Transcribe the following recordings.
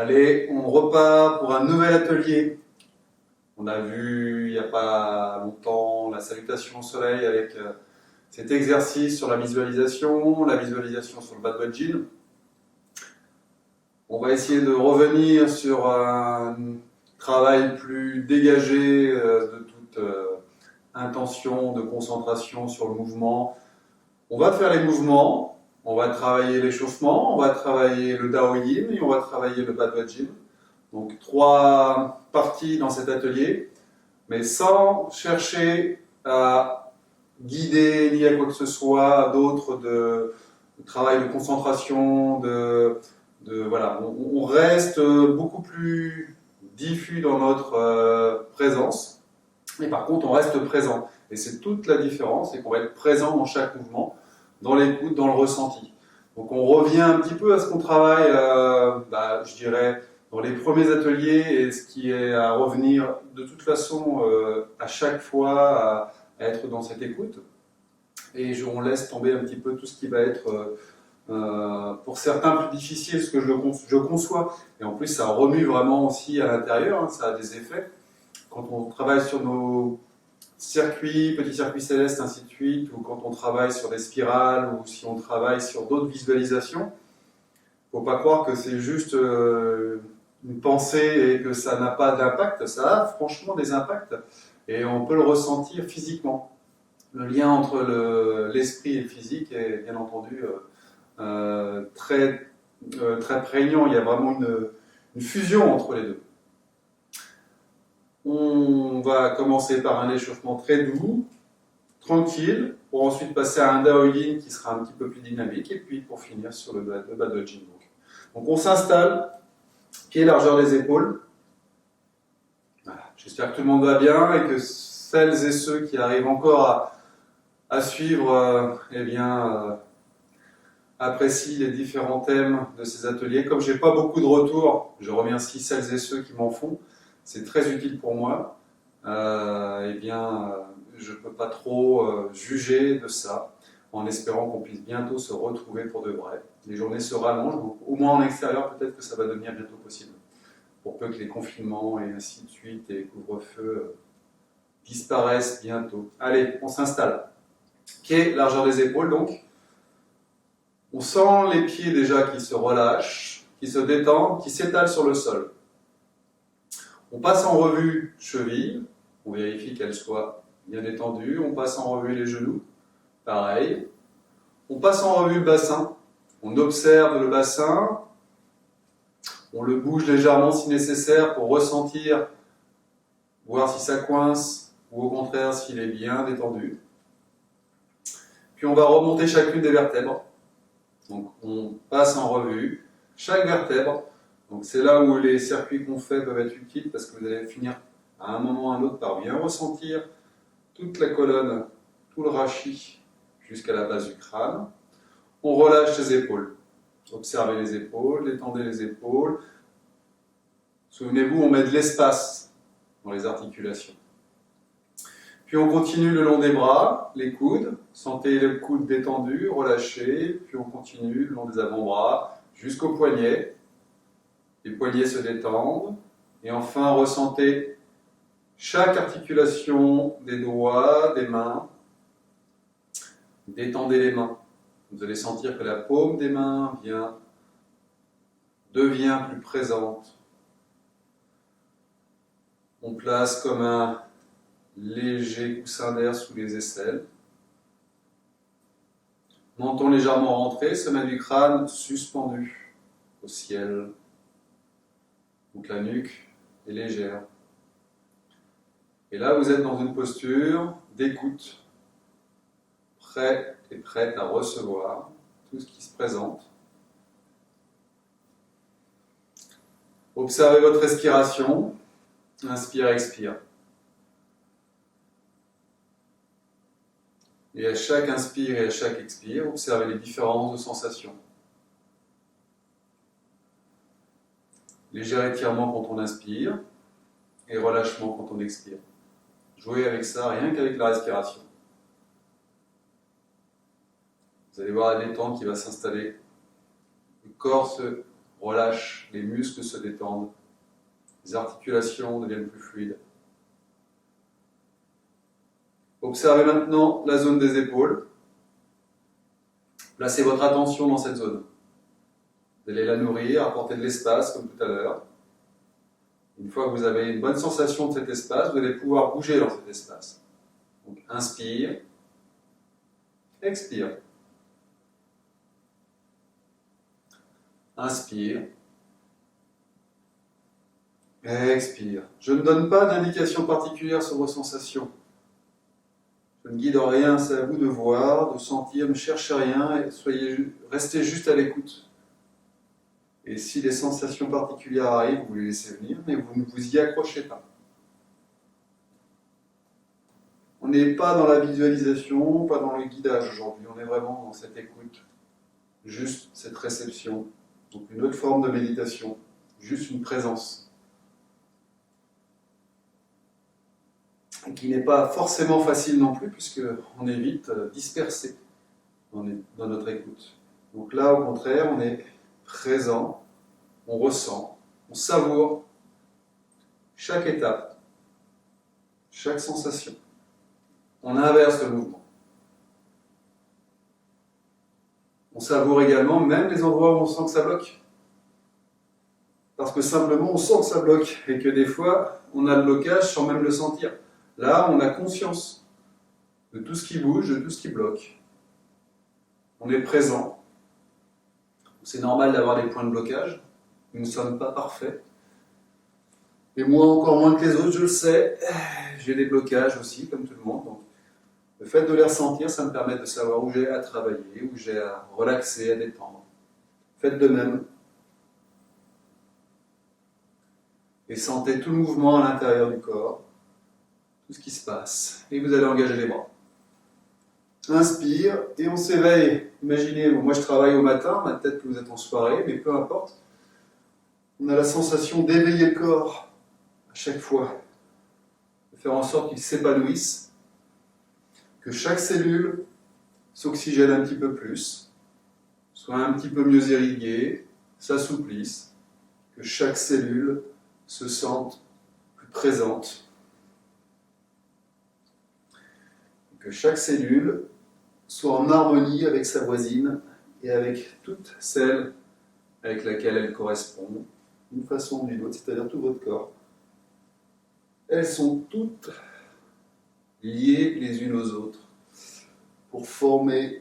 Allez, on repart pour un nouvel atelier. On a vu il n'y a pas longtemps la salutation au soleil avec cet exercice sur la visualisation sur le bad budging. On va essayer de revenir sur un travail plus dégagé de toute intention, de concentration sur le mouvement. On va faire les mouvements, on va travailler l'échauffement, on va travailler le Dao Yin et on va travailler le bad budging. Donc 3 parties dans cet atelier, mais sans chercher à guider ni à quoi que ce soit d'autre de travail de concentration, voilà. On reste beaucoup plus diffus dans notre présence, mais par contre on reste présent. Et c'est toute la différence, c'est qu'on va être présent dans chaque mouvement, dans l'écoute, dans le ressenti. Donc on revient un petit peu à ce qu'on travaille, je dirais, dans les premiers ateliers, et ce qui est à revenir de toute façon à chaque fois à être dans cette écoute. Et on laisse tomber un petit peu tout ce qui va être pour certains plus difficile, ce que je conçois. Et en plus ça remue vraiment aussi à l'intérieur, hein, ça a des effets. Quand on travaille sur nos circuits, petits circuits célestes, ainsi de suite, ou quand on travaille sur des spirales, ou si on travaille sur d'autres visualisations, il ne faut pas croire que c'est juste une pensée et que ça n'a pas d'impact. Ça a franchement des impacts et on peut le ressentir physiquement. Le lien entre l'esprit et le physique est bien entendu très prégnant. Il y a vraiment une fusion entre les deux. On va commencer par un échauffement très doux, tranquille, pour ensuite passer à un Dao Yin qui sera un petit peu plus dynamique, et puis pour finir sur le bad budging. Donc on s'installe, pied largeur des épaules. Voilà. J'espère que tout le monde va bien et que celles et ceux qui arrivent encore à suivre apprécient les différents thèmes de ces ateliers. Comme je n'ai pas beaucoup de retours, je remercie celles et ceux qui m'en font. C'est très utile pour moi. Je ne peux pas trop juger de ça, en espérant qu'on puisse bientôt se retrouver pour de vrai. Les journées se rallongent, donc au moins en extérieur, peut-être que ça va devenir bientôt possible. Pour peu que les confinements et ainsi de suite, et les couvre-feux disparaissent bientôt. Allez, on s'installe. Pieds, largeur des épaules donc. On sent les pieds déjà qui se relâchent, qui se détendent, qui s'étalent sur le sol. On passe en revue cheville, on vérifie qu'elle soit bien détendue. On passe en revue les genoux, pareil. On passe en revue le bassin, on observe le bassin, on le bouge légèrement si nécessaire pour ressentir, voir si ça coince ou au contraire s'il est bien détendu. Puis on va remonter chacune des vertèbres. Donc on passe en revue chaque vertèbre. Donc c'est là où les circuits qu'on fait peuvent être utiles parce que vous allez finir à un moment ou à un autre par bien ressentir toute la colonne, tout le rachis jusqu'à la base du crâne. On relâche les épaules. Observez les épaules, détendez les épaules. Souvenez-vous, on met de l'espace dans les articulations. Puis on continue le long des bras, les coudes. Sentez les coudes détendus, relâchés. Puis on continue le long des avant-bras jusqu'aux poignets. Les poignets se détendent. Et enfin, ressentez chaque articulation des doigts, des mains. Détendez les mains. Vous allez sentir que la paume des mains devient plus présente. On place comme un léger coussin d'air sous les aisselles. Menton légèrement rentré, sommet du crâne suspendu au ciel. Donc la nuque est légère. Et là, vous êtes dans une posture d'écoute, prêt et prête à recevoir tout ce qui se présente. Observez votre respiration. Inspire, expire. Et à chaque inspire et à chaque expire, observez les différences de sensations. Léger étirement quand on inspire et relâchement quand on expire. Jouez avec ça, rien qu'avec la respiration. Vous allez voir la détente qui va s'installer. Le corps se relâche, les muscles se détendent, les articulations deviennent plus fluides. Observez maintenant la zone des épaules. Placez votre attention dans cette zone. Vous allez la nourrir, apporter de l'espace comme tout à l'heure. Une fois que vous avez une bonne sensation de cet espace, vous allez pouvoir bouger dans cet espace. Donc inspire, expire. Inspire, expire. Je ne donne pas d'indication particulière sur vos sensations. Je ne guide rien, c'est à vous de voir, de sentir, ne cherchez rien et restez juste à l'écoute. Et si des sensations particulières arrivent, vous les laissez venir, mais vous ne vous y accrochez pas. On n'est pas dans la visualisation, pas dans le guidage aujourd'hui, on est vraiment dans cette écoute, juste cette réception. Donc une autre forme de méditation, juste une présence. Qui n'est pas forcément facile non plus, puisqu'on est vite dispersé dans notre écoute. Donc là, au contraire, on est présent, on ressent, on savoure chaque étape, chaque sensation. On inverse le mouvement. On savoure également même les endroits où on sent que ça bloque. Parce que simplement, on sent que ça bloque et que des fois, on a le blocage sans même le sentir. Là, on a conscience de tout ce qui bouge, de tout ce qui bloque. On est présent. C'est normal d'avoir des points de blocage. Nous ne sommes pas parfaits. Et moi, encore moins que les autres, je le sais. J'ai des blocages aussi, comme tout le monde. Donc, le fait de les ressentir, ça me permet de savoir où j'ai à travailler, où j'ai à relaxer, à détendre. Faites de même. Et sentez tout le mouvement à l'intérieur du corps. Tout ce qui se passe. Et vous allez engager les bras. Inspire et on s'éveille. Imaginez, moi je travaille au matin, peut-être que vous êtes en soirée, mais peu importe. On a la sensation d'éveiller le corps à chaque fois. De faire en sorte qu'il s'épanouisse, que chaque cellule s'oxygène un petit peu plus, soit un petit peu mieux irriguée, s'assouplisse, que chaque cellule se sente plus présente. Que chaque cellule soit en harmonie avec sa voisine et avec toute celle avec laquelle elle correspond, d'une façon ou d'une autre, c'est-à-dire tout votre corps. Elles sont toutes liées les unes aux autres pour former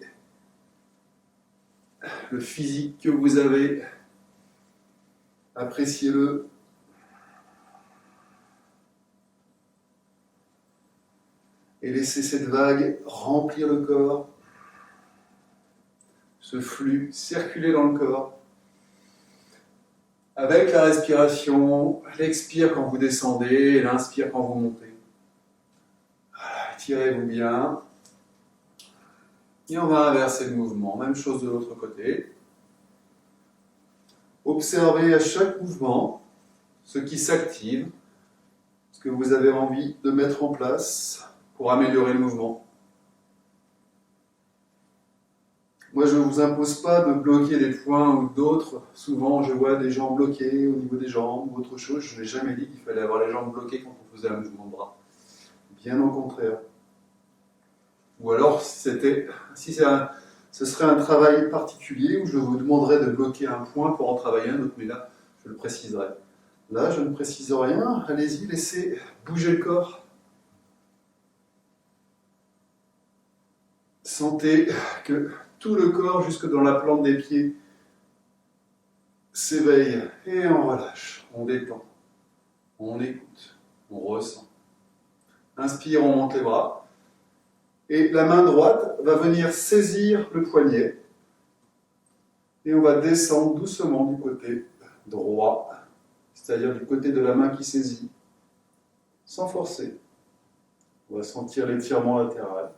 le physique que vous avez. Appréciez-le. Et laissez cette vague remplir le corps, ce flux circuler dans le corps. Avec la respiration, l'expire quand vous descendez et l'inspire quand vous montez. Étirez-vous bien. Et on va inverser le mouvement. Même chose de l'autre côté. Observez à chaque mouvement ce qui s'active, ce que vous avez envie de mettre en place pour améliorer le mouvement. Moi, je ne vous impose pas de bloquer des points ou d'autres. Souvent, je vois des gens bloqués au niveau des jambes ou autre chose. Je n'ai jamais dit qu'il fallait avoir les jambes bloquées quand on faisait un mouvement de bras. Bien au contraire. Ou alors, ce serait un travail particulier où je vous demanderais de bloquer un point pour en travailler un autre, mais là, je le préciserai. Là, je ne précise rien. Allez-y, laissez bouger le corps. Sentez que tout le corps, jusque dans la plante des pieds, s'éveille et on relâche, on détend, on écoute, on ressent. Inspire, on monte les bras. Et la main droite va venir saisir le poignet. Et on va descendre doucement du côté droit, c'est-à-dire du côté de la main qui saisit, sans forcer. On va sentir l'étirement latéral.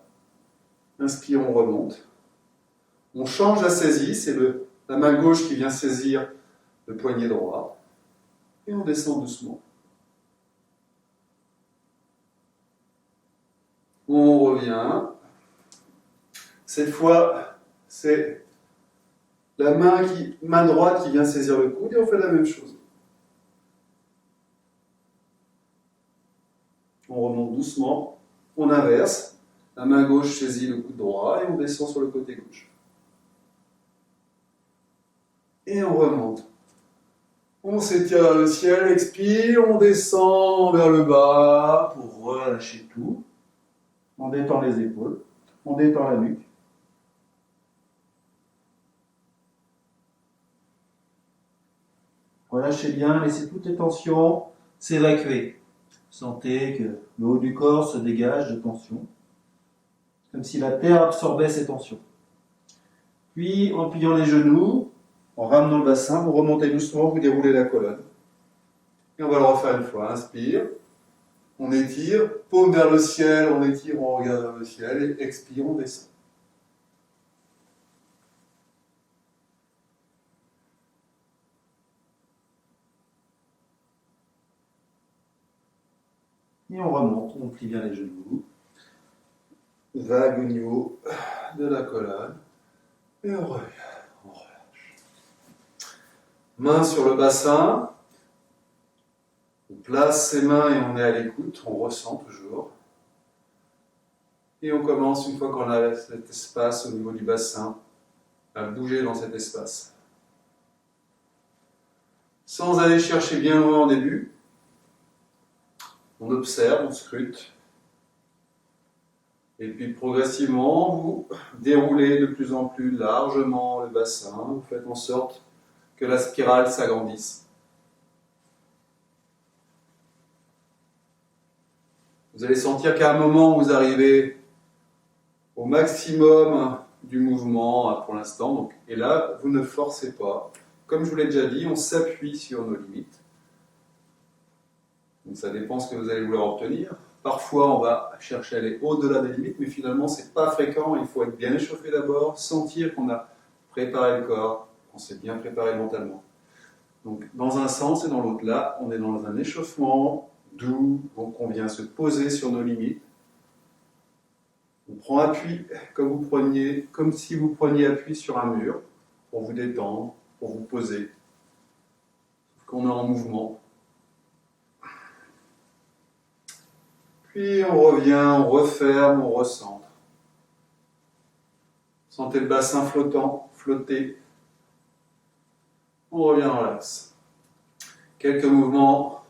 Inspire, on remonte. On change la saisie, c'est la main gauche qui vient saisir le poignet droit. Et on descend doucement. On revient. Cette fois, c'est La main droite qui vient saisir le coude et on fait la même chose. On remonte doucement, on inverse. La main gauche saisit le coude droit et on descend sur le côté gauche. Et on remonte. On s'étire vers le ciel, expire, on descend vers le bas pour relâcher tout. On détend les épaules, on détend la nuque. Relâchez bien, laissez toutes les tensions s'évacuer. Sentez que le haut du corps se dégage de tension, comme si la terre absorbait ces tensions. Puis, en pliant les genoux, en ramenant le bassin, vous remontez doucement, vous déroulez la colonne. Et on va le refaire une fois. Inspire, on étire, paume vers le ciel, on étire, on regarde vers le ciel, et expire, on descend. Et on remonte, on plie bien les genoux. Vague au niveau de la colonne. Et on revient, on relâche. Main sur le bassin. On place ses mains et on est à l'écoute, on ressent toujours. Et on commence, une fois qu'on a cet espace au niveau du bassin, à bouger dans cet espace. Sans aller chercher bien loin au début, on observe, on scrute. Et puis progressivement, vous déroulez de plus en plus largement le bassin. Vous faites en sorte que la spirale s'agrandisse. Vous allez sentir qu'à un moment, vous arrivez au maximum du mouvement pour l'instant. Et là, vous ne forcez pas. Comme je vous l'ai déjà dit, on s'appuie sur nos limites. Donc ça dépend de ce que vous allez vouloir obtenir. Parfois, on va chercher à aller au-delà des limites, mais finalement, ce n'est pas fréquent. Il faut être bien échauffé d'abord, sentir qu'on a préparé le corps, qu'on s'est bien préparé mentalement. Donc, dans un sens et dans l'autre, là, on est dans un échauffement doux, donc on vient se poser sur nos limites. On prend appui comme si vous preniez appui sur un mur, pour vous détendre, pour vous poser. Sauf qu'on est en mouvement. Puis on revient, on referme, on recentre. Sentez le bassin flottant, flotter. On revient dans l'axe. Quelques mouvements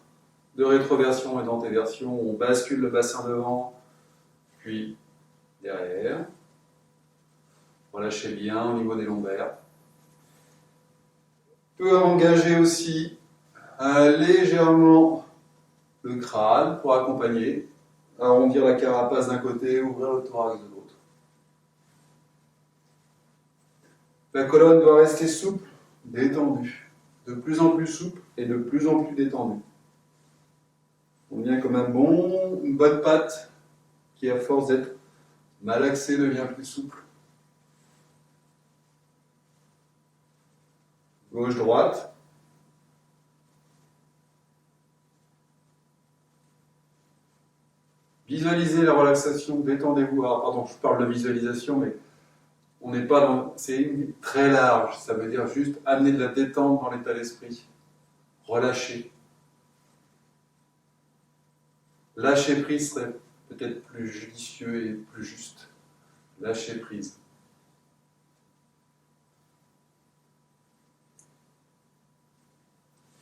de rétroversion et d'antéversion. On bascule le bassin devant, puis derrière. Relâchez bien au niveau des lombaires. Peut engager aussi légèrement le crâne pour accompagner. Arrondir la carapace d'un côté, ouvrir le thorax de l'autre. La colonne doit rester souple, détendue. De plus en plus souple et de plus en plus détendue. On vient comme une bonne patte qui, à force d'être malaxée, devient plus souple. Gauche-droite. Visualisez la relaxation, détendez-vous. Alors, pardon, je parle de visualisation, mais on n'est pas dans... C'est très large, ça veut dire juste amener de la détente dans l'état d'esprit. Relâcher. Lâcher prise serait peut-être plus judicieux et plus juste. Lâcher prise.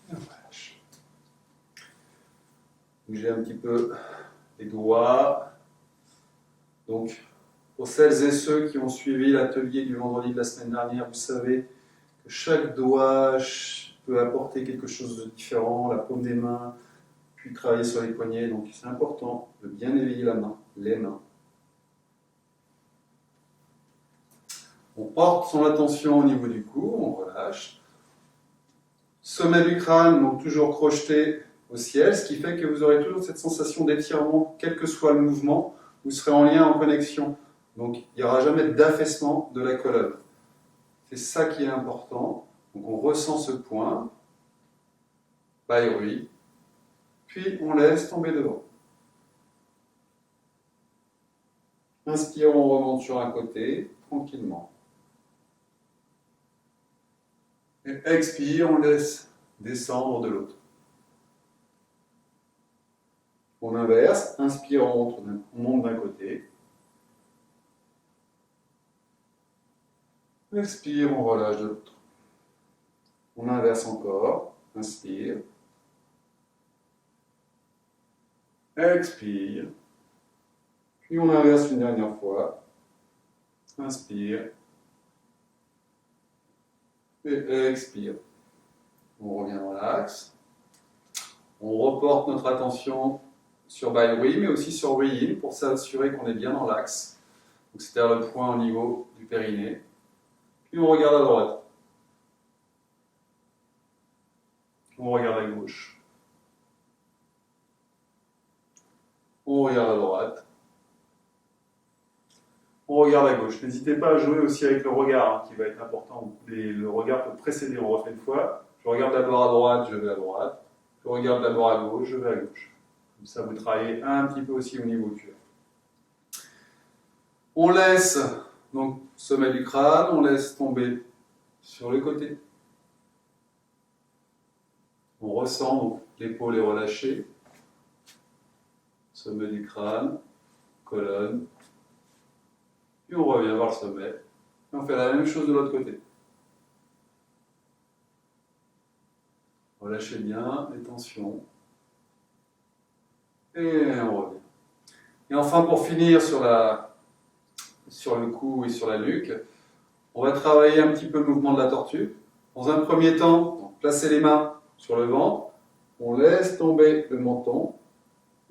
Et on relâche. Bougez un petit peu les doigts. Donc, pour celles et ceux qui ont suivi l'atelier du vendredi de la semaine dernière, vous savez que chaque doigt peut apporter quelque chose de différent, la paume des mains, puis travailler sur les poignets. Donc, c'est important de bien éveiller les mains. On porte son attention au niveau du cou, on relâche. Sommet du crâne, donc toujours crocheté au ciel, ce qui fait que vous aurez toujours cette sensation d'étirement, quel que soit le mouvement, vous serez en lien, en connexion. Donc il n'y aura jamais d'affaissement de la colonne. C'est ça qui est important. Donc on ressent ce point, Bayrui, puis on laisse tomber devant. Inspire, on remonte sur un côté, tranquillement. Et expire, on laisse descendre de l'autre. On inverse, inspire, on monte d'un côté. Expire, on relâche de l'autre. On inverse encore, inspire. Expire. Puis on inverse une dernière fois. Inspire. Et expire. On revient dans l'axe. On reporte notre attention sur Baïri, mais aussi sur Yin pour s'assurer qu'on est bien dans l'axe. Donc c'est-à-dire le point au niveau du périnée. Puis on regarde à droite. On regarde à gauche. On regarde à droite. On regarde à gauche. N'hésitez pas à jouer aussi avec le regard, qui va être important. Le regard peut précéder, on refait une fois. Je regarde d'abord à droite, je vais à droite. Je regarde d'abord à gauche, je vais à gauche. Comme ça, vous travaillez un petit peu aussi au niveau du cœur. On laisse, donc, sommet du crâne, on laisse tomber sur le côté. On ressent, donc, l'épaule est relâchée. Sommet du crâne, colonne. Puis on revient vers le sommet. Et on fait la même chose de l'autre côté. Relâchez bien les tensions. Et on revient. Et enfin, pour finir sur le cou et sur la nuque, on va travailler un petit peu le mouvement de la tortue. Dans un premier temps, placez les mains sur le ventre. On laisse tomber le menton.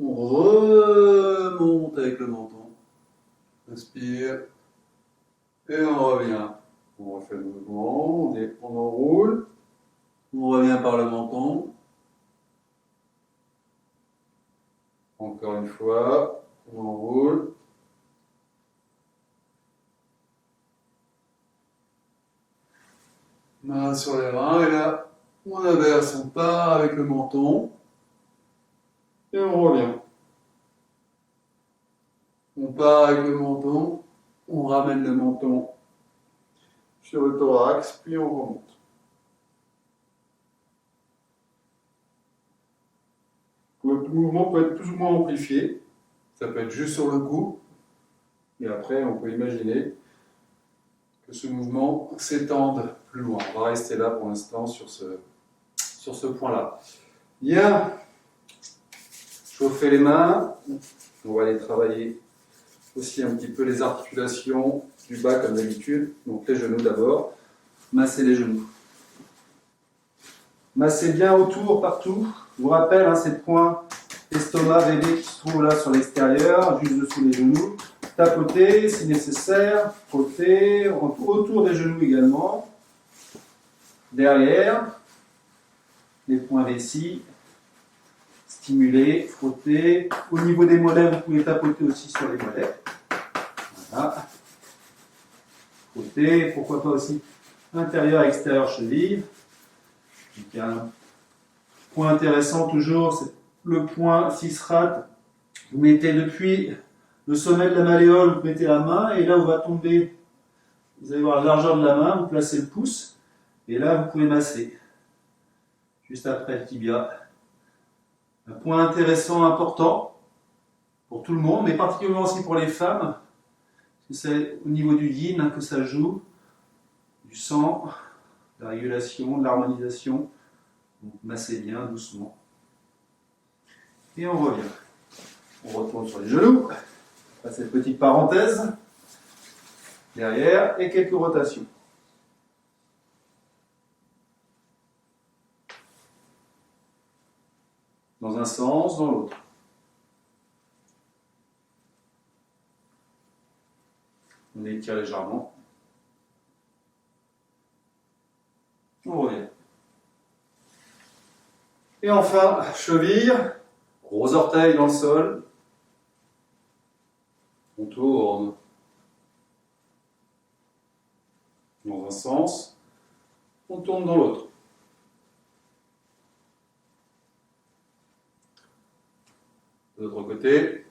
On remonte avec le menton. Inspire. Et on revient. On refait le mouvement. On enroule. On revient par le menton. Encore une fois. On enroule. Main sur les reins. Et là, on inverse. On part avec le menton. Et on revient. On part avec le menton. On ramène le menton sur le thorax, puis on remonte. Le mouvement peut être plus ou moins amplifié. Ça peut être juste sur le cou. Et après, on peut imaginer que ce mouvement s'étende plus loin. On va rester là pour l'instant sur ce point-là. Bien. Chauffer les mains. On va aller travailler aussi un petit peu les articulations du bas comme d'habitude. Donc les genoux d'abord. Massez les genoux. Massez bien autour, partout. Je vous rappelle, ces points estomac, bébé qui se trouvent là sur l'extérieur, juste dessous les genoux. Tapotez si nécessaire, frottez, autour des genoux également. Derrière, les points vessis. Stimuler, frotter. Au niveau des mollets, vous pouvez tapoter aussi sur les mollets. Voilà. Frotter, pourquoi pas aussi intérieur, extérieur, cheville. Donc, un point intéressant toujours, c'est le point 6 rate. Vous mettez depuis le sommet de la malléole, vous mettez la main et là où va tomber, vous allez voir la largeur de la main, vous placez le pouce et là vous pouvez masser. Juste après le tibia. Un point intéressant, important pour tout le monde, mais particulièrement aussi pour les femmes. C'est au niveau du yin que ça joue, du sang, de la régulation, de l'harmonisation. Donc massez bien, doucement. Et on revient. On retourne sur les genoux. Après cette petite parenthèse. Derrière et quelques rotations. Dans un sens, dans l'autre. On étire légèrement. On revient. Et enfin, cheville, gros orteil dans le sol. On tourne dans un sens, on tourne dans l'autre. De l'autre côté,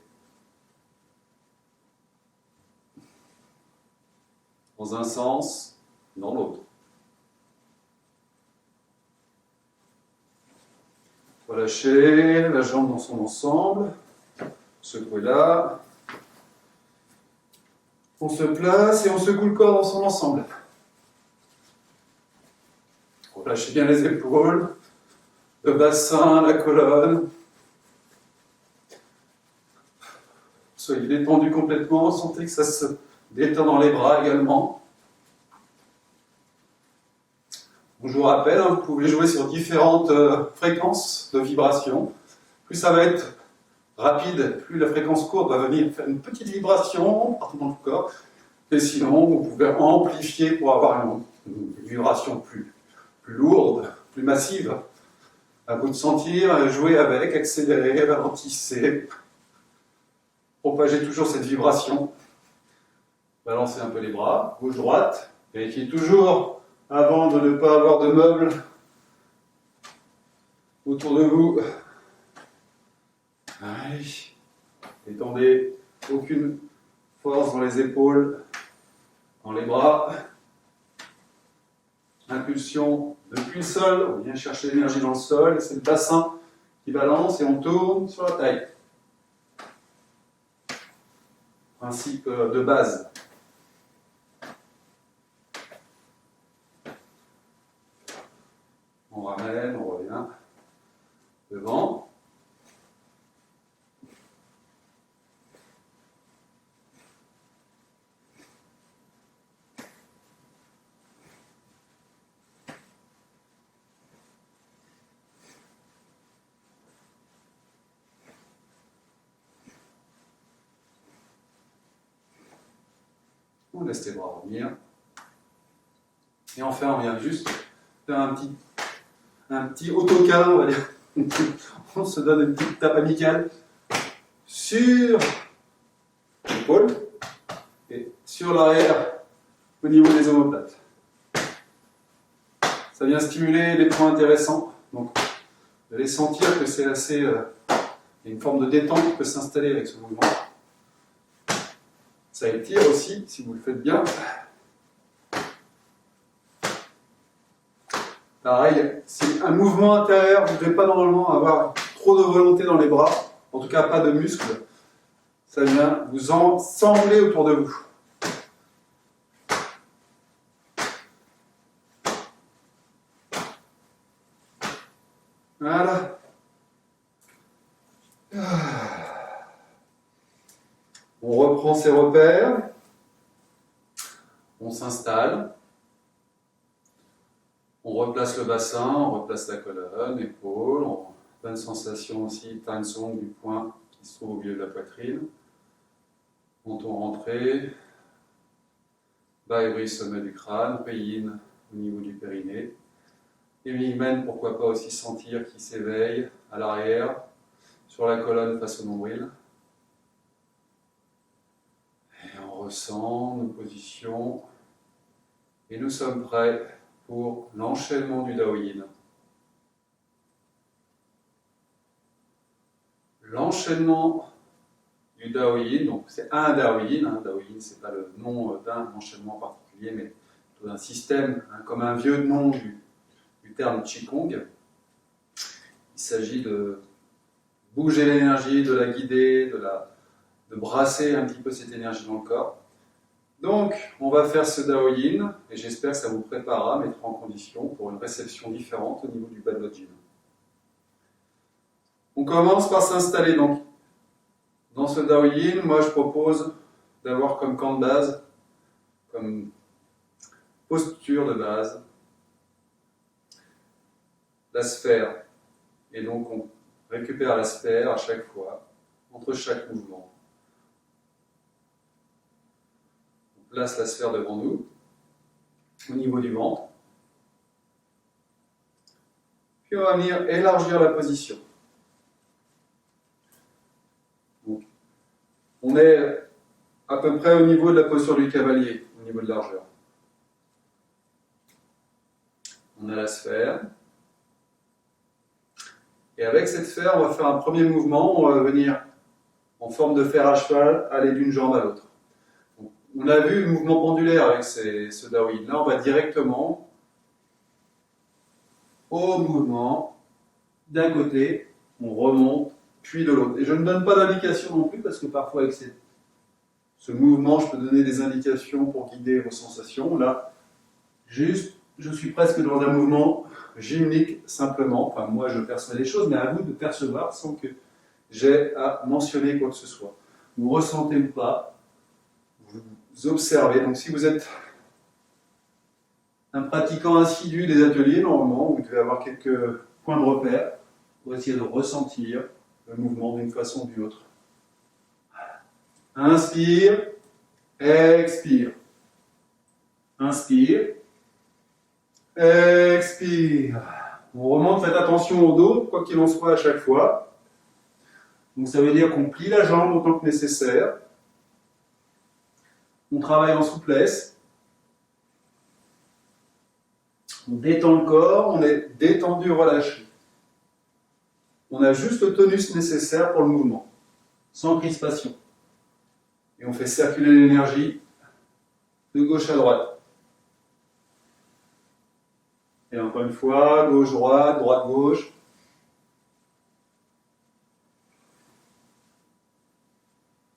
dans un sens, dans l'autre. Relâchez la jambe dans son ensemble. Secouez là. On se place et on secoue le corps dans son ensemble. Relâchez bien les épaules, le bassin, la colonne. Soyez détendu complètement, sentez que ça se détend dans les bras également. Je vous rappelle, vous pouvez jouer sur différentes fréquences de vibration. Plus ça va être rapide, plus la fréquence courte va venir faire une petite vibration partout dans le corps. Et sinon, vous pouvez amplifier pour avoir une vibration plus lourde, plus massive. À vous de sentir, jouer avec, accélérer, ralentissez. Propagez toujours cette vibration. Balancez un peu les bras, gauche-droite. Vérifiez toujours, avant de ne pas avoir de meubles autour de vous. Allez. Étendez aucune force dans les épaules, dans les bras. Impulsion depuis le sol, on vient chercher l'énergie dans le sol, c'est le bassin qui balance et on tourne sur la taille. Principe de base. On ramène, on revient devant. On laisse les bras revenir. Et enfin, on vient juste faire un petit autoccâlin, on va dire. On se donne une petite tape amicale sur l'épaule et sur l'arrière au niveau des omoplates. Ça vient stimuler les points intéressants. Donc, vous allez sentir que c'est assez. Il y a une forme de détente qui peut s'installer avec ce mouvement. Ça étire aussi, si vous le faites bien. Pareil, c'est un mouvement intérieur, vous ne devez pas normalement avoir trop de volonté dans les bras, en tout cas pas de muscles. Ça vient vous ensembler autour de vous. Voilà. On reprend ses repères, on s'installe, on replace le bassin, on replace la colonne, l'épaule, on bonne sensation aussi, Tansong du point qui se trouve au milieu de la poitrine. Menton rentré, Baibri sommet du crâne, Peiyin au niveau du périnée. Et Mingmen, pourquoi pas aussi sentir qui s'éveille à l'arrière, sur la colonne face au nombril. Et on ressent nos positions. Et nous sommes prêts pour l'enchaînement du Daoyin. L'enchaînement du Daoyin, donc c'est un Daoyin, Daoyin c'est pas le nom d'un enchaînement particulier, mais plutôt d'un système, comme un vieux nom du terme Qigong. Il s'agit de bouger l'énergie, de la guider, de brasser un petit peu cette énergie dans le corps. Donc, on va faire ce Daoyin, et j'espère que ça vous préparera, mettra en condition pour une réception différente au niveau du Badwajin. On commence par s'installer donc. Dans ce Daoyin, moi je propose d'avoir comme camp de base, comme posture de base, la sphère. Et donc on récupère la sphère à chaque fois, entre chaque mouvement. On place la sphère devant nous, au niveau du ventre. Puis on va venir élargir la position. Donc, on est à peu près au niveau de la posture du cavalier, au niveau de largeur. On a la sphère. Et avec cette sphère, on va faire un premier mouvement. On va venir en forme de fer à cheval, aller d'une jambe à l'autre. On a vu le mouvement pendulaire avec ce Daoyin. Là, on va directement au mouvement d'un côté, on remonte, puis de l'autre. Et je ne donne pas d'indication non plus parce que parfois avec ce mouvement, je peux donner des indications pour guider vos sensations. Là, juste, je suis presque dans un mouvement gymnique simplement. Enfin, moi, je perçois les choses, mais à vous de percevoir sans que j'ai à mentionner quoi que ce soit. Vous ressentez ou pas, vous observez. Donc, si vous êtes un pratiquant assidu des ateliers, normalement, vous devez avoir quelques points de repère pour essayer de ressentir le mouvement d'une façon ou d'une autre. Inspire, expire. Inspire, expire. On remonte, faites attention au dos, quoi qu'il en soit à chaque fois. Donc ça veut dire qu'on plie la jambe autant que nécessaire. On travaille en souplesse. On détend le corps, on est détendu, relâché. On a juste le tonus nécessaire pour le mouvement, sans crispation. Et on fait circuler l'énergie de gauche à droite. Et encore une fois, gauche-droite, droite-gauche.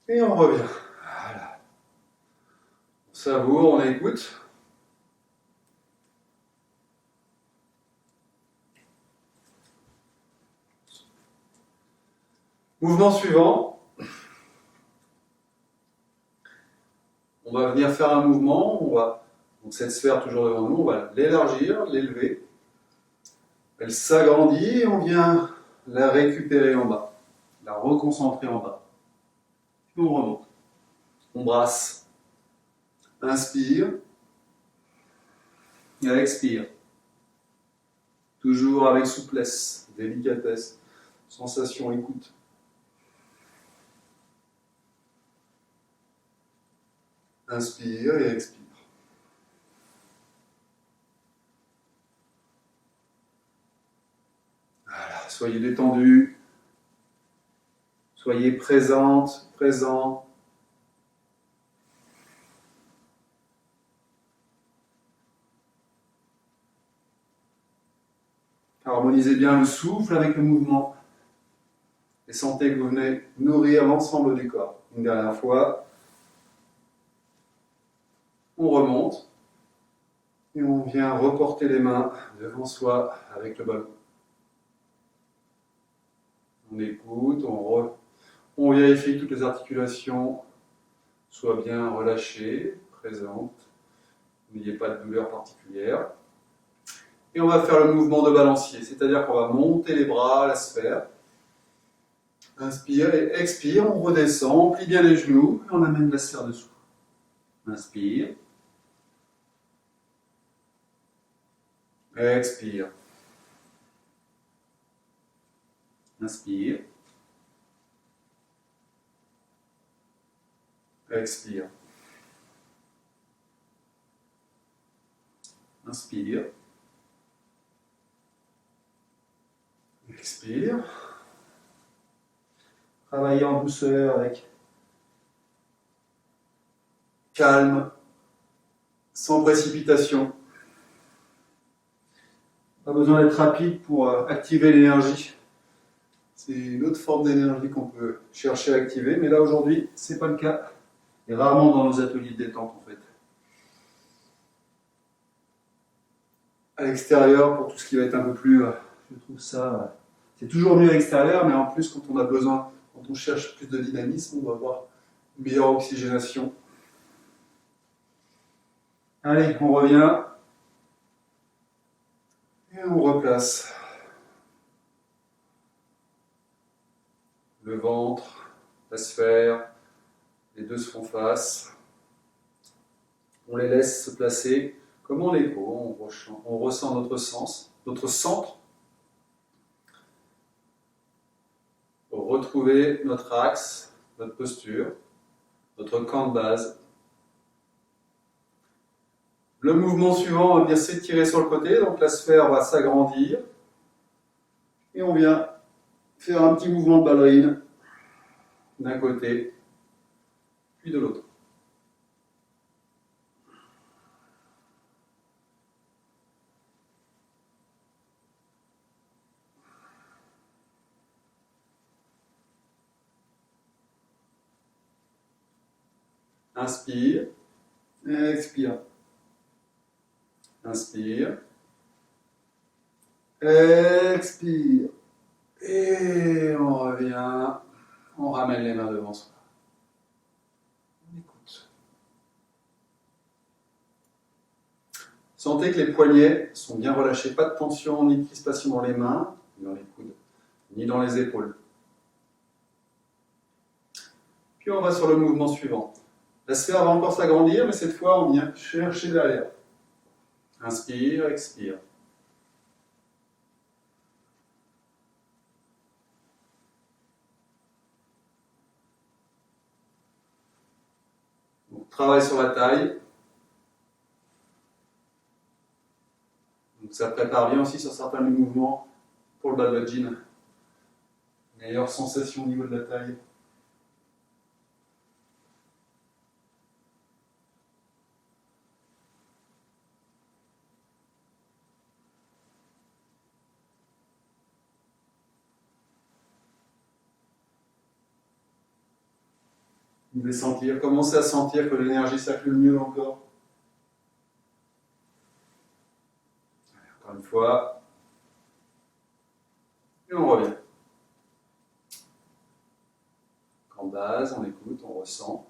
Et on revient. Voilà. On savoure, on écoute. Mouvement suivant. On va venir faire un mouvement. Donc cette sphère toujours devant nous, on va l'élargir, l'élever. Elle s'agrandit et on vient la récupérer en bas, la reconcentrer en bas. Puis on remonte. On brasse. Inspire. Et expire. Toujours avec souplesse, délicatesse, sensation, écoute. Inspire et expire. Voilà, soyez détendus, soyez présente, présent. Harmonisez bien le souffle avec le mouvement et sentez que vous venez nourrir l'ensemble du corps. Une dernière fois, on remonte et on vient reporter les mains devant soi avec le ballon. On écoute, on vérifie que toutes les articulations soient bien relâchées, présentes. N'ayez pas de douleur particulière. Et on va faire le mouvement de balancier, c'est-à-dire qu'on va monter les bras à la sphère. Inspire et expire, on redescend, on plie bien les genoux et on amène la sphère dessous. Inspire. Expire. Inspire. Expire. Inspire. Expire. Travaillez en douceur avec calme, sans précipitation. Pas besoin d'être rapide pour activer l'énergie. C'est une autre forme d'énergie qu'on peut chercher à activer, mais là aujourd'hui, ce n'est pas le cas. Et rarement dans nos ateliers de détente en fait. À l'extérieur, pour tout ce qui va être un peu plus, je trouve ça, c'est toujours mieux à l'extérieur, mais en plus quand on a besoin, quand on cherche plus de dynamisme, on va avoir une meilleure oxygénation. Allez, on revient. Et on replace le ventre, la sphère, les deux se font face. On les laisse se placer comme en écho, on ressent notre sens, notre centre. Pour retrouver notre axe, notre posture, notre camp de base. Le mouvement suivant, on va venir s'étirer sur le côté, donc la sphère va s'agrandir. Et on vient faire un petit mouvement de ballerine d'un côté, puis de l'autre. Inspire. Expire. Inspire. Expire. Et on revient. On ramène les mains devant soi. On écoute. Sentez que les poignets sont bien relâchés. Pas de tension ni de crispation dans les mains, ni dans les coudes, ni dans les épaules. Puis on va sur le mouvement suivant. La sphère va encore s'agrandir, mais cette fois on vient chercher derrière. Inspire, expire. Donc, travail sur la taille. Donc, ça prépare bien aussi sur certains mouvements pour le bad vagin. Meilleure sensation au niveau de la taille. Vous devez sentir, commencez à sentir que l'énergie circule mieux dans le corps. Encore une fois. Et on revient. En base, on écoute, on ressent.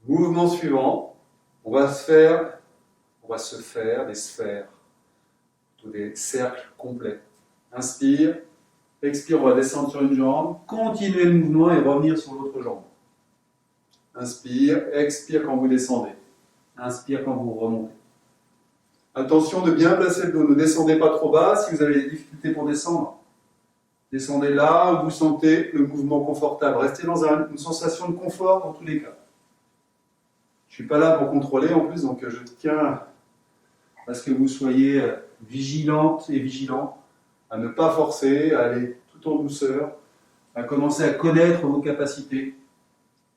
Mouvement suivant, on va se faire des sphères, plutôt des cercles complets. Inspire, expire, on va descendre sur une jambe, continuer le mouvement et revenir sur l'autre jambe. Inspire, expire quand vous descendez. Inspire quand vous remontez. Attention de bien placer le dos, ne descendez pas trop bas si vous avez des difficultés pour descendre. Descendez là où vous sentez le mouvement confortable. Restez dans une sensation de confort dans tous les cas. Je ne suis pas là pour contrôler en plus, donc je tiens à ce que vous soyez vigilante et vigilant, à ne pas forcer, à aller tout en douceur, à commencer à connaître vos capacités.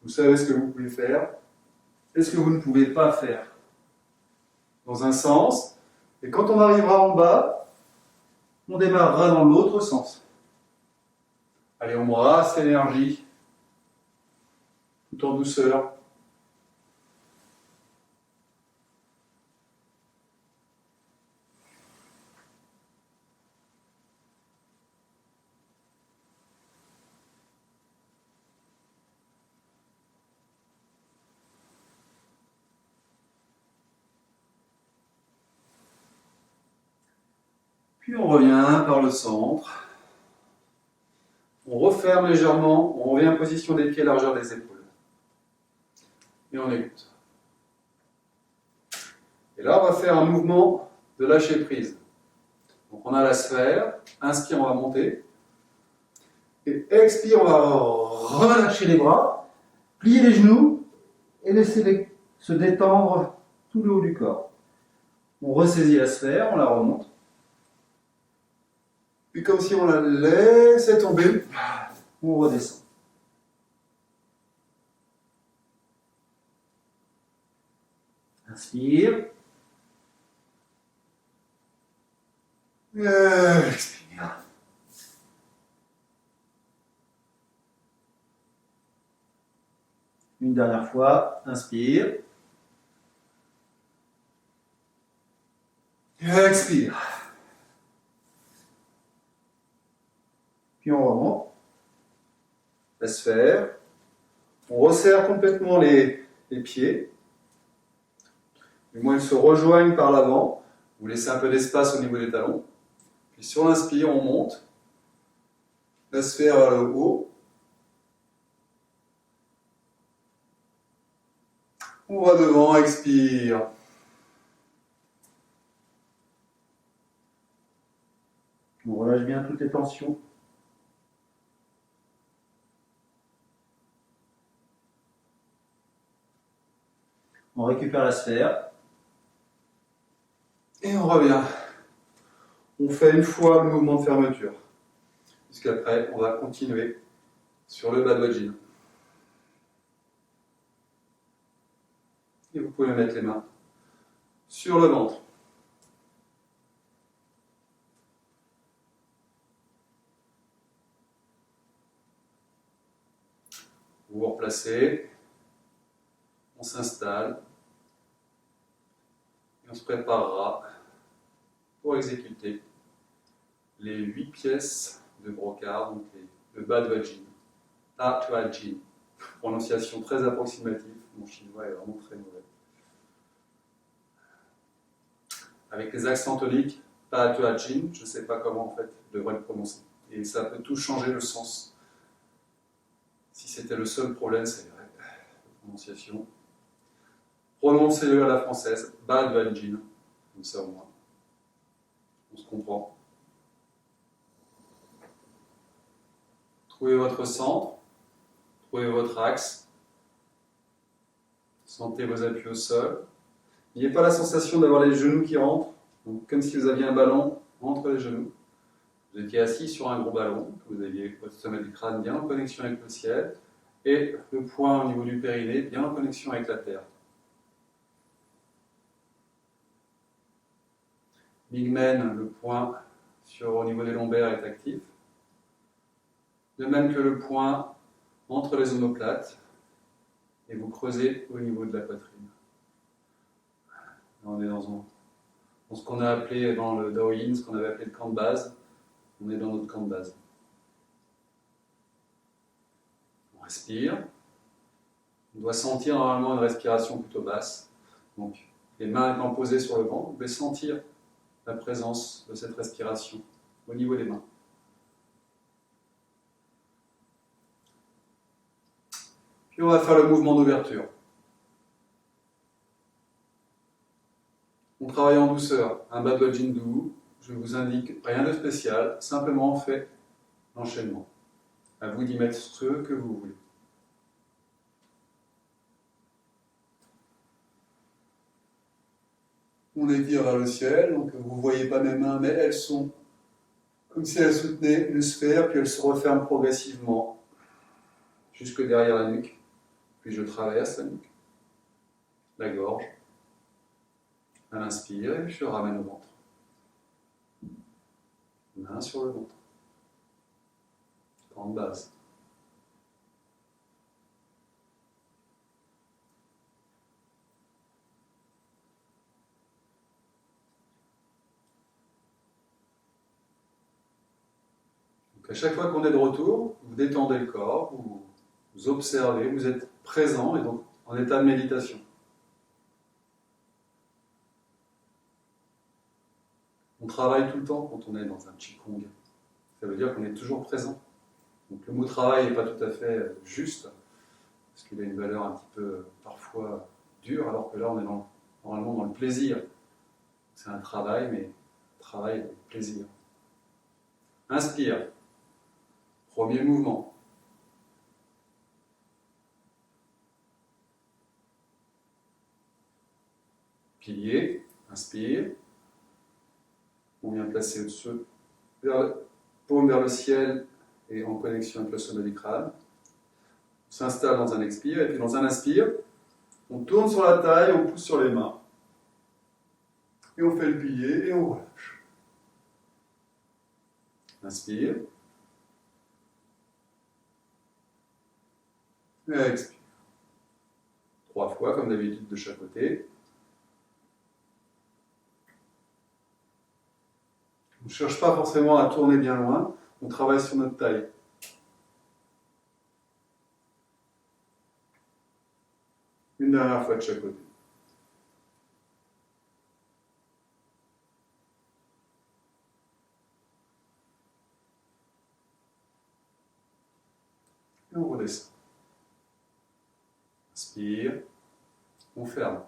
Vous savez ce que vous pouvez faire et ce que vous ne pouvez pas faire. Dans un sens, et quand on arrivera en bas, on démarrera dans l'autre sens. Allez, on brasse l'énergie, tout en douceur. Puis on revient par le centre. On referme légèrement, on revient en position des pieds, largeur des épaules. Et on écoute. Et là, on va faire un mouvement de lâcher prise. Donc on a la sphère, inspire, on va monter. Et expire, on va relâcher les bras, plier les genoux et laisser se détendre tout le haut du corps. On ressaisit la sphère, on la remonte. Puis comme si on la laissait tomber, on redescend. Inspire. Expire. Une dernière fois, inspire. Expire. Puis on remonte. La sphère. On resserre complètement les pieds. Du moins, ils se rejoignent par l'avant. Vous laissez un peu d'espace au niveau des talons. Puis sur l'inspire, on monte. La sphère vers le haut. On va devant, expire. On relâche bien toutes les tensions. On récupère la sphère. Et on revient. On fait une fois le mouvement de fermeture. Puisqu'après, on va continuer sur le bad vagin. Et vous pouvez mettre les mains sur le ventre. Vous vous replacez, on s'installe et on se préparera pour exécuter les 8 pièces de brocard, donc le Badwain. Badwain. Prononciation très approximative, mon chinois est vraiment très mauvais. Avec les accents toniques, Badwain, je ne sais pas comment en fait je devrais le prononcer. Et ça peut tout changer le sens. Si c'était le seul problème, c'est vrai, la prononciation. Prononcez-le à la française, Badwain, comme ça au moins. On se comprend. Trouvez votre centre, trouvez votre axe, sentez vos appuis au sol. N'ayez pas la sensation d'avoir les genoux qui rentrent, donc comme si vous aviez un ballon entre les genoux. Vous étiez assis sur un gros ballon, vous aviez votre sommet du crâne bien en connexion avec le ciel, et le poing au niveau du périnée bien en connexion avec la terre. Bigman, le poing au niveau des lombaires est actif. De même que le poing entre les omoplates, et vous creusez au niveau de la poitrine. Là, on est dans ce qu'on a appelé dans le Daoyin, ce qu'on avait appelé le camp de base. On est dans notre camp de base. On respire. On doit sentir normalement une respiration plutôt basse. Donc, les mains étant posées sur le ventre, vous pouvez sentir la présence de cette respiration au niveau des mains. Puis on va faire le mouvement d'ouverture. On travaille en douceur, un Badwain doux, je vous indique rien de spécial, simplement on fait l'enchaînement. À vous d'y mettre ce que vous voulez. On étire vers le ciel, donc vous ne voyez pas mes mains, mais elles sont comme si elles soutenaient une sphère, puis elles se referment progressivement jusque derrière la nuque. Puis je traverse la nuque, la gorge. À l'inspire, et je ramène au ventre. Main sur le ventre. Grande base. Donc à chaque fois qu'on est de retour, vous détendez le corps, vous observez, vous êtes présent et donc en état de méditation. On travaille tout le temps quand on est dans un Qigong. Ça veut dire qu'on est toujours présent. Donc le mot travail n'est pas tout à fait juste, parce qu'il a une valeur un petit peu parfois dure, alors que là on est normalement dans le plaisir. C'est un travail, mais travail avec plaisir. Inspire. Premier mouvement. Pilier. Inspire. On vient placer au-dessus, paume vers le ciel et en connexion avec le sommet du crâne. On s'installe dans un expire, et puis dans un inspire, on tourne sur la taille, on pousse sur les mains. Et on fait le pilier et on relâche. Inspire. Et expire. 3 fois, comme d'habitude, de chaque côté. On ne cherche pas forcément à tourner bien loin, on travaille sur notre taille. Une dernière fois de chaque côté. Et on redescend. Inspire, on ferme.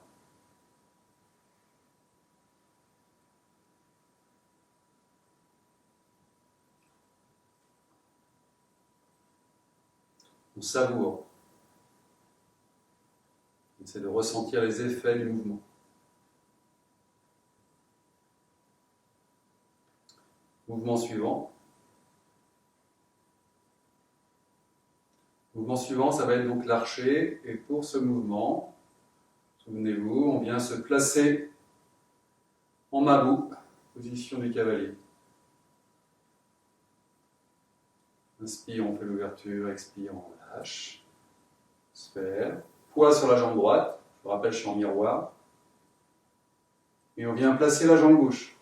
On savoure. On essaie de ressentir les effets du mouvement. Mouvement suivant. Mouvement suivant, ça va être donc l'archer. Et pour ce mouvement, souvenez-vous, on vient se placer en mabou, position du cavalier. Inspire, on fait l'ouverture, expire, on relâche. Sphère. Poids sur la jambe droite. Je vous rappelle, je suis en miroir. Et on vient placer la jambe gauche.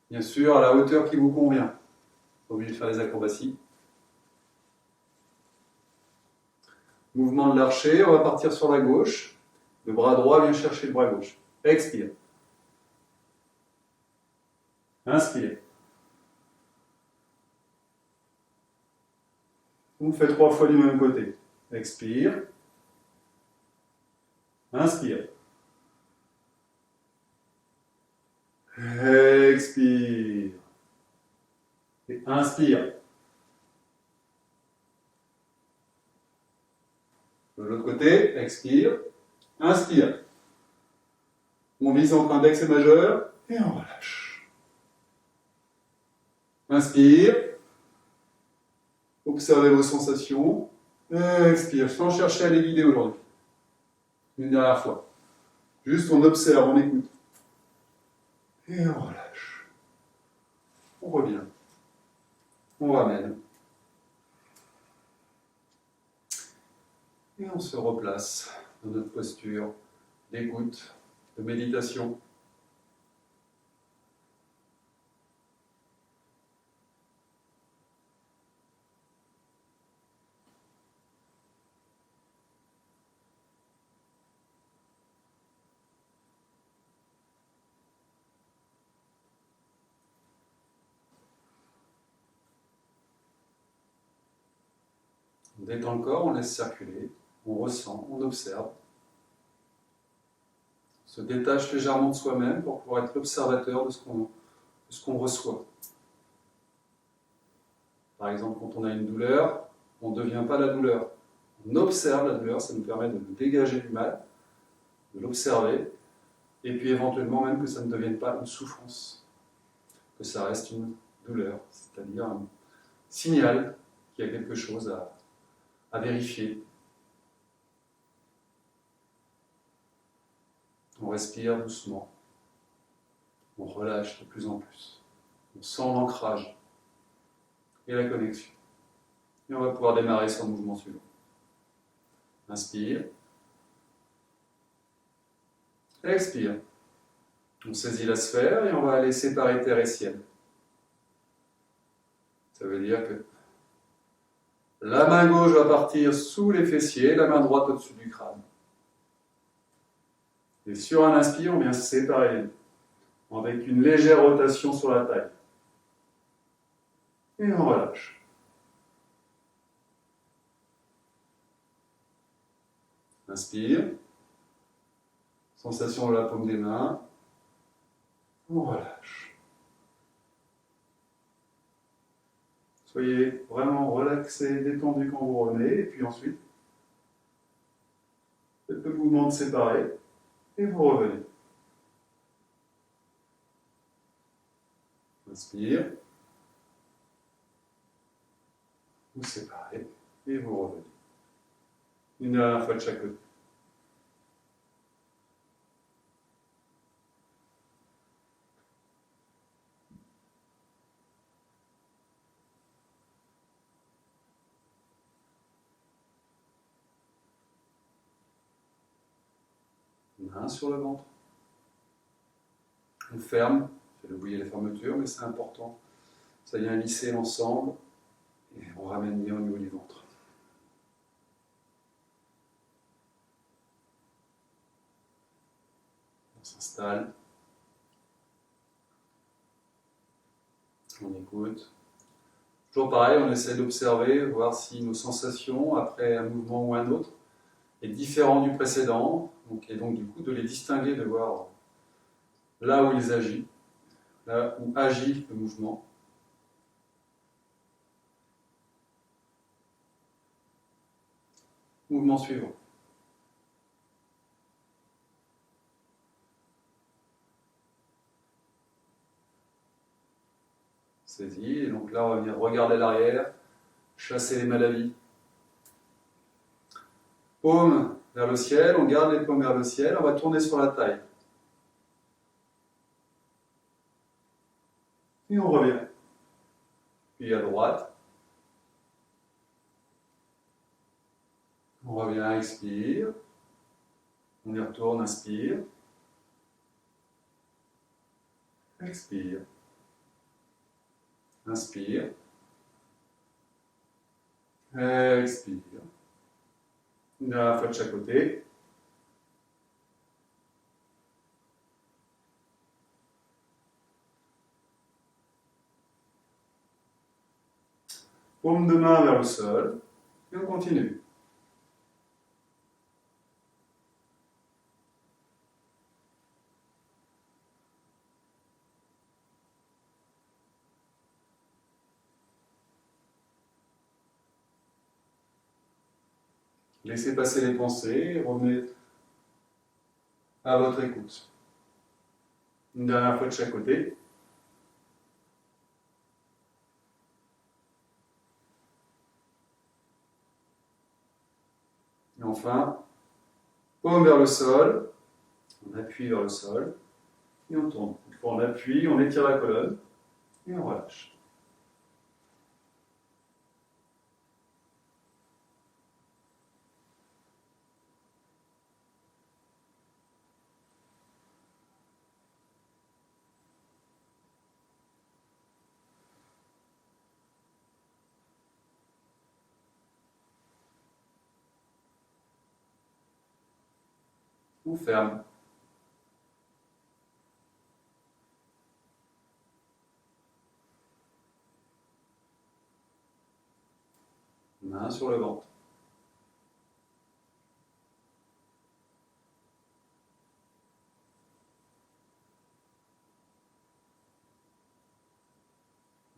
Bien sûr, à la hauteur qui vous convient. Pas obligé de faire les acrobaties. Mouvement de l'archer, on va partir sur la gauche. Le bras droit vient chercher le bras gauche. Expire. Inspire. On fait 3 fois du même côté. Expire. Inspire. Expire. Et inspire. De l'autre côté, expire. Inspire. On vise entre index et majeur et on relâche. Inspire. Observez vos sensations. Expire, sans chercher à les guider aujourd'hui. Une dernière fois. Juste on observe, on écoute. Et on relâche. On revient. On ramène. Et on se replace dans notre posture d'écoute, de méditation. On détend le corps, on laisse circuler, on ressent, on observe. On se détache légèrement de soi-même pour pouvoir être l'observateur de ce qu'on reçoit. Par exemple, quand on a une douleur, on ne devient pas la douleur. On observe la douleur, ça nous permet de nous dégager du mal, de l'observer, et puis éventuellement même que ça ne devienne pas une souffrance, que ça reste une douleur, c'est-à-dire un signal qu'il y a quelque chose à vérifier. On respire doucement, on relâche de plus en plus, on sent l'ancrage et la connexion. Et on va pouvoir démarrer sur le mouvement suivant. Inspire. Expire. On saisit la sphère et on va aller séparer terre et ciel. Ça veut dire que la main gauche va partir sous les fessiers, la main droite au-dessus du crâne. Et sur un inspire, on vient séparer les deux, avec une légère rotation sur la taille. Et on relâche. Inspire. Sensation de la paume des mains. On relâche. Soyez vraiment relaxés, détendus quand vous revenez. Et puis ensuite, faites le mouvement de séparer. Et vous revenez. Inspire. Vous séparez. Et vous revenez. Une dernière fois de chaque côté. Main sur le ventre. On ferme. J'ai oublié la fermeture, mais c'est important. Ça vient lisser l'ensemble. Et on ramène bien au niveau du ventre. On s'installe. On écoute. Toujours pareil, on essaie d'observer, voir si nos sensations, après un mouvement ou un autre, est différent du précédent. Et donc du coup de les distinguer, de voir là où ils agissent, là où agit le mouvement. Mouvement suivant. Saisie, et donc là on va venir regarder l'arrière, chasser les maladies. Paume vers le ciel, on garde les paumes vers le ciel, on va tourner sur la taille. Et on revient. Puis à droite. On On revient, expire. On y retourne, inspire. Expire. Inspire. Expire. Une dernière fois de chaque côté. Paume de main vers le sol. Et on continue. Laissez passer les pensées et revenez à votre écoute. Une dernière fois de chaque côté. Et enfin, paume vers le sol, on appuie vers le sol, et on tourne. Une fois on appuie, on étire la colonne, et on relâche. On ferme. Main sur le ventre.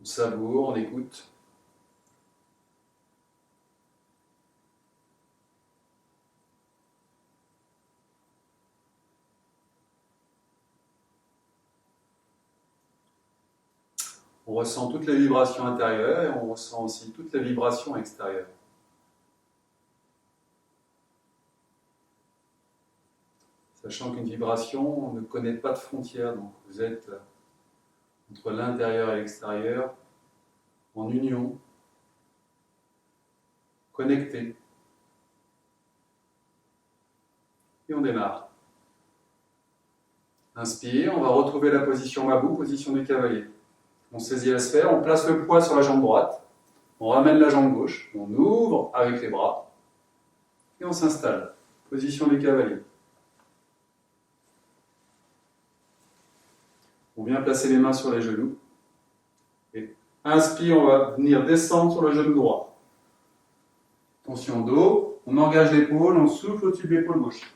On savoure, on écoute. On ressent toutes les vibrations intérieures et on ressent aussi toutes les vibrations extérieures. Sachant qu'une vibration ne connaît pas de frontières, donc vous êtes entre l'intérieur et l'extérieur, en union, connecté. Et on démarre. Inspire, on va retrouver la position Mabou, position du cavalier. On saisit la sphère, on place le poids sur la jambe droite, on ramène la jambe gauche, on ouvre avec les bras, et on s'installe. Position du cavalier. On vient placer les mains sur les genoux. Et inspire, on va venir descendre sur le genou droit. Tension dos, on engage l'épaule, on souffle au-dessus de l'épaule gauche.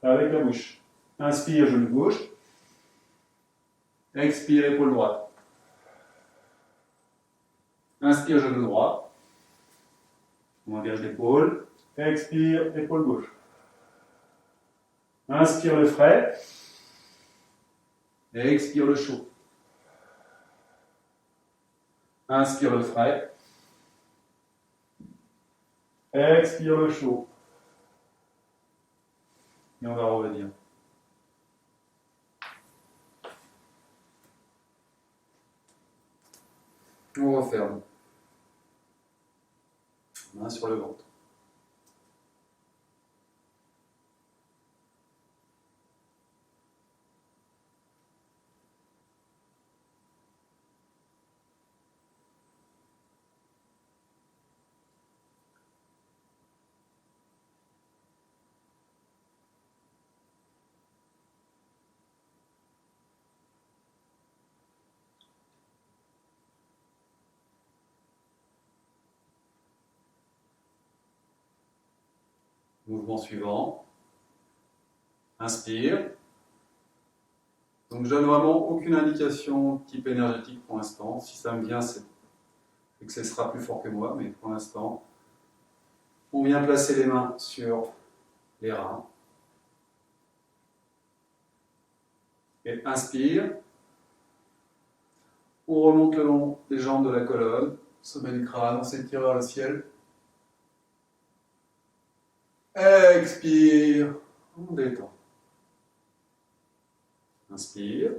Avec la bouche. Inspire, genou gauche. Expire, épaule droite. Inspire, genou droit. On engage l'épaule. Expire, épaule gauche. Inspire le frais. Et expire le chaud. Inspire le frais. Expire le chaud. Et on va revenir. On referme. Main sur le ventre. Mouvement suivant. Inspire. Donc je donne vraiment aucune indication type énergétique pour l'instant. Si ça me vient, c'est que ce sera plus fort que moi, mais pour l'instant, on vient placer les mains sur les reins. Et inspire. On remonte le long des jambes de la colonne, sommet du crâne, on s'étire vers le ciel. Expire, on détend. Inspire.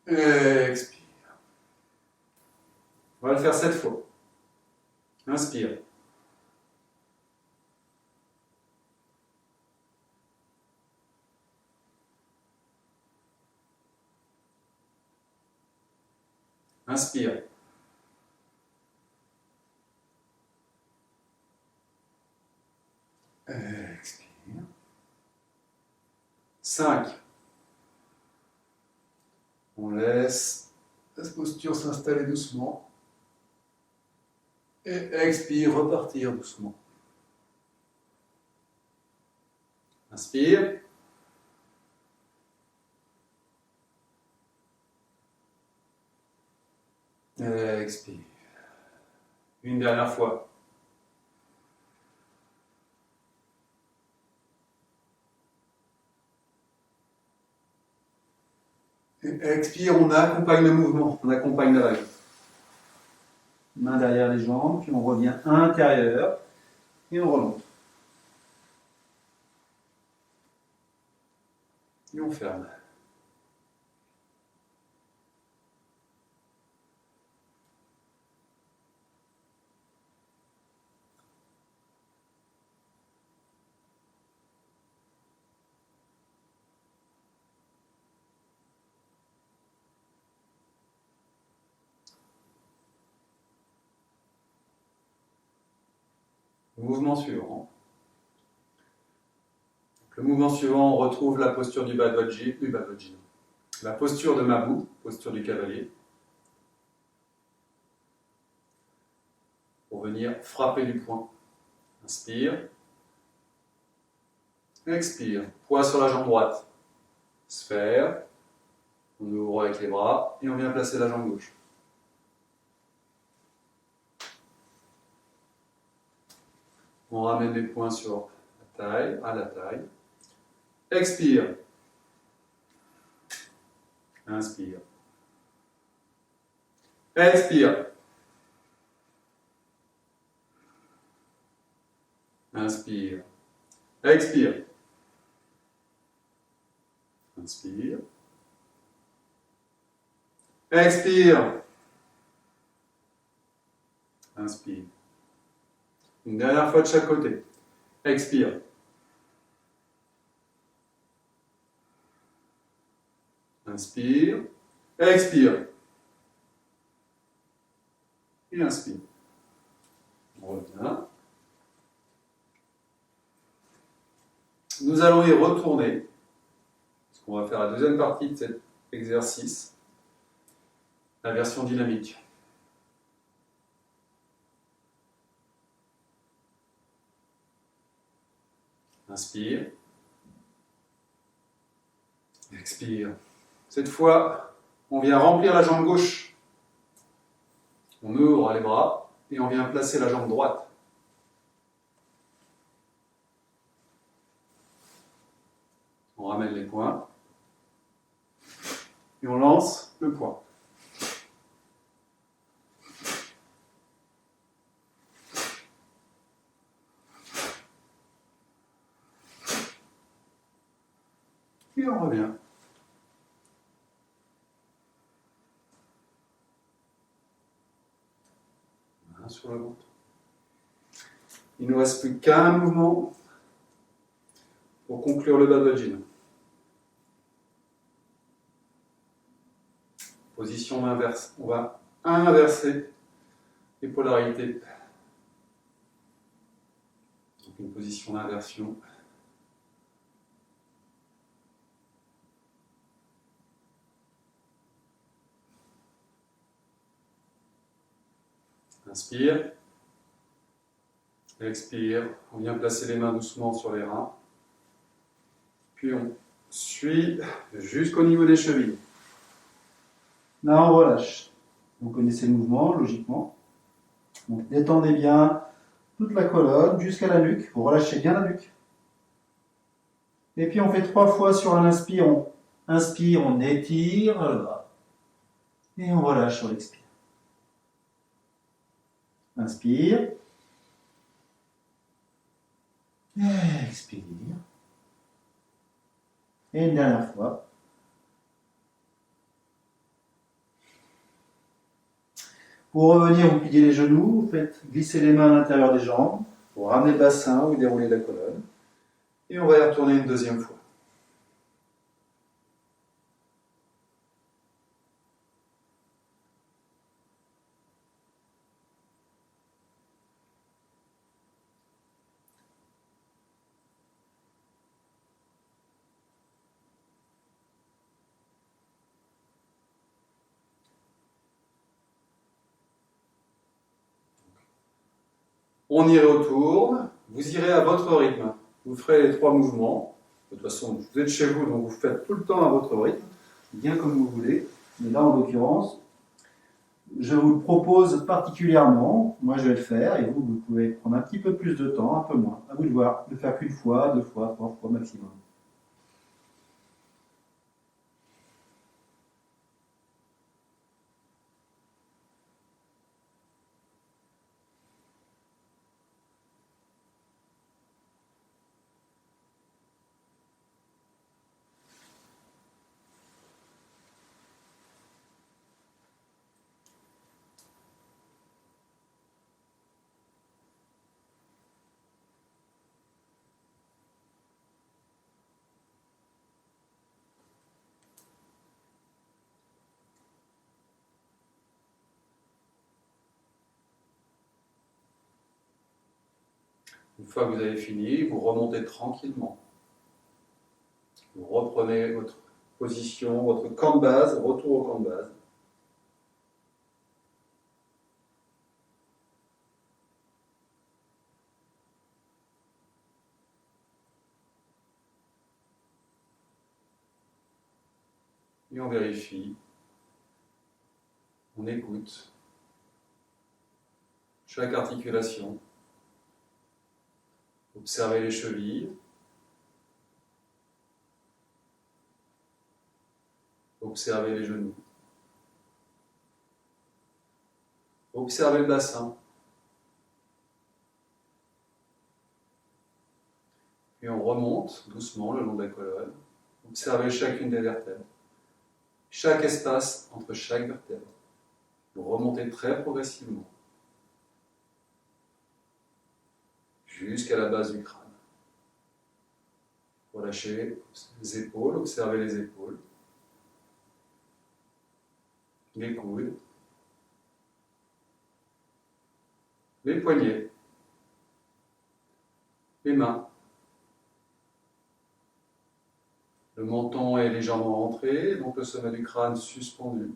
Expire. le faire 7 fois. Inspire. Inspire. Expire. 5. On laisse la posture s'installer doucement. Et expire, repartir doucement. Inspire. Expire. Une dernière fois. Et expire, on accompagne le mouvement, on accompagne la vague. Main derrière les jambes, puis on revient intérieur et on remonte. Et on ferme. Mouvement suivant. Le mouvement suivant, on retrouve la posture du Badwaji, la posture de Mabou, posture du cavalier. Pour venir frapper du poing. Inspire. Expire. Poids sur la jambe droite. Sphère. On ouvre avec les bras et on vient placer la jambe gauche. On ramène les poings sur la taille, à la taille. Expire. Inspire. Expire. Inspire. Expire. Inspire. Expire. Inspire. Une dernière fois de chaque côté. Expire. Inspire. Expire. Et inspire. On revient. Nous allons y retourner. Parce qu'on va faire la deuxième partie de cet exercice. La version dynamique. Inspire. Expire. Cette fois, on vient remplir la jambe gauche. On ouvre les bras et on vient placer la jambe droite. On ramène les poings et on lance le poing. Et on revient. Sur le ventre. Il ne nous reste plus qu'un mouvement pour conclure le Badwaji. Position inverse. On va inverser les polarités. Donc une position d'inversion. Inspire. Expire. On vient placer les mains doucement sur les reins. Puis on suit jusqu'au niveau des chevilles. Là, on relâche. Vous connaissez le mouvement, logiquement. Donc, détendez bien toute la colonne jusqu'à la nuque. Vous relâchez bien la nuque. Et puis, on fait 3 fois sur un inspire. On inspire, on étire le bras. Et on relâche sur l'expire. Inspire. Expire. Et une dernière fois. Pour revenir, vous pliez les genoux, vous faites glisser les mains à l'intérieur des jambes, pour ramener le bassin ou dérouler la colonne. Et on va y retourner une deuxième fois. On y retourne, vous irez à votre rythme. Vous ferez les 3 mouvements. De toute façon, vous êtes chez vous, donc vous faites tout le temps à votre rythme, bien comme vous voulez. Mais là, en l'occurrence, je vous le propose particulièrement. Moi, je vais le faire et vous, vous pouvez prendre un petit peu plus de temps, un peu moins. À vous de voir. Ne faire qu'une fois, 2 fois, 3 fois maximum. Une fois que vous avez fini, vous remontez tranquillement. Vous reprenez votre position, votre camp de base, retour au camp de base. Et on vérifie, on écoute chaque articulation. Observez les chevilles. Observez les genoux. Observez le bassin. Puis on remonte doucement le long de la colonne. Observez chacune des vertèbres. Chaque espace entre chaque vertèbre. Vous remontez très progressivement jusqu'à la base du crâne. Relâchez les épaules, observez les épaules, les coudes, les poignets, les mains. Le menton est légèrement rentré, donc le sommet du crâne suspendu.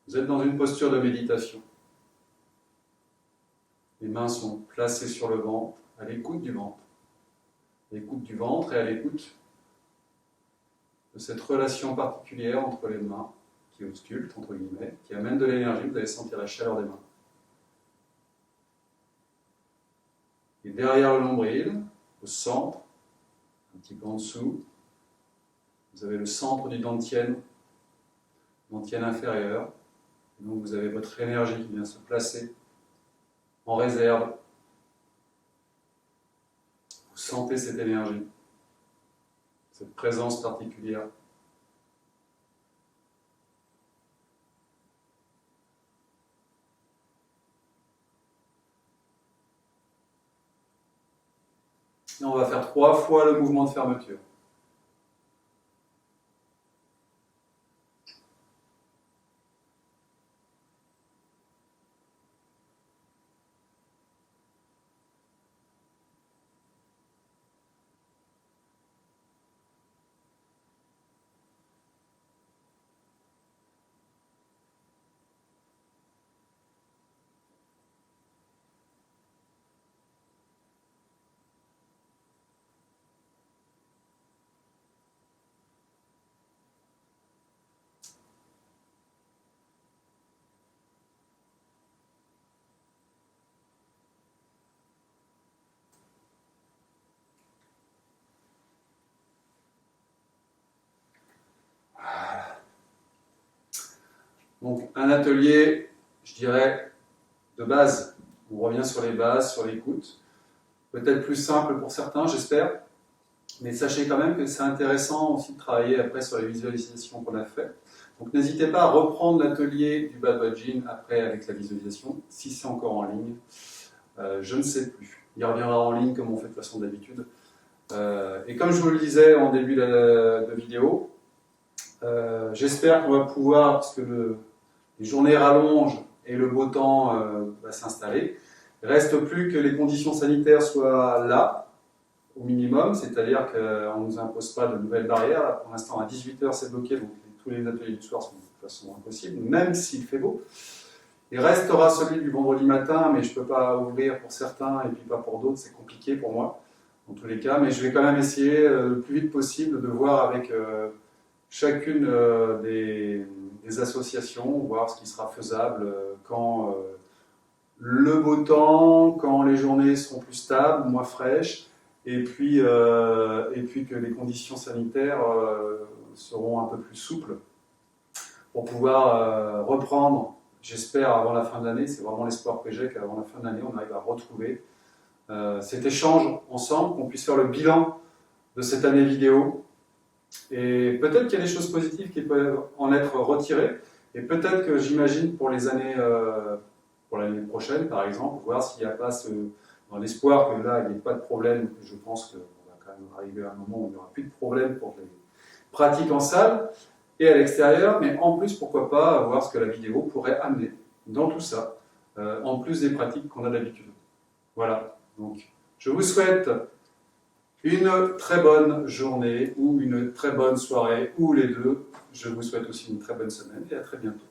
Vous êtes dans une posture de méditation. Les mains sont placées sur le ventre, à l'écoute du ventre. À l'écoute du ventre et à l'écoute de cette relation particulière entre les mains, qui ausculte, entre guillemets, qui amène de l'énergie. Vous allez sentir la chaleur des mains. Et derrière le nombril, au centre, un petit peu en dessous, vous avez le centre du dantian inférieur. Donc vous avez votre énergie qui vient se placer en réserve. Vous sentez cette énergie, cette présence particulière. Et on va faire 3 fois le mouvement de fermeture. Donc un atelier, je dirais, de base. On revient sur les bases, sur l'écoute. Peut-être plus simple pour certains, j'espère. Mais sachez quand même que c'est intéressant aussi de travailler après sur les visualisations qu'on a faites. Donc n'hésitez pas à reprendre l'atelier du Bad Boy Jean après avec la visualisation, si c'est encore en ligne. Je ne sais plus. Il reviendra en ligne comme on fait de toute façon d'habitude. Et comme je vous le disais en début de vidéo, j'espère qu'on va pouvoir, parce que les journées rallongent et le beau temps va s'installer, il ne reste plus que les conditions sanitaires soient là, au minimum, c'est-à-dire qu'on ne nous impose pas de nouvelles barrières. Là, pour l'instant, à 18h, c'est bloqué, donc tous les ateliers du soir sont de toute façon impossibles, même s'il fait beau. Il restera celui du vendredi matin, mais je ne peux pas ouvrir pour certains et puis pas pour d'autres, c'est compliqué pour moi, en tous les cas. Mais je vais quand même essayer le plus vite possible de voir avec chacune des associations, voir ce qui sera faisable quand le beau temps, quand les journées seront plus stables, moins fraîches, et puis que les conditions sanitaires seront un peu plus souples pour pouvoir reprendre, j'espère, avant la fin de l'année. C'est vraiment l'espoir que j'ai qu'avant la fin de l'année, on arrive à retrouver cet échange ensemble, qu'on puisse faire le bilan de cette année vidéo. Et peut-être qu'il y a des choses positives qui peuvent en être retirées, et peut-être que j'imagine pour les années, pour l'année prochaine par exemple, voir s'il n'y a pas dans l'espoir que là il n'y ait pas de problème. Je pense qu'on va quand même arriver à un moment où il n'y aura plus de problème pour les pratiques en salle et à l'extérieur, mais en plus pourquoi pas voir ce que la vidéo pourrait amener dans tout ça, en plus des pratiques qu'on a d'habitude. Voilà, donc je vous souhaite une très bonne journée ou une très bonne soirée, ou les deux. Je vous souhaite aussi une très bonne semaine et à très bientôt.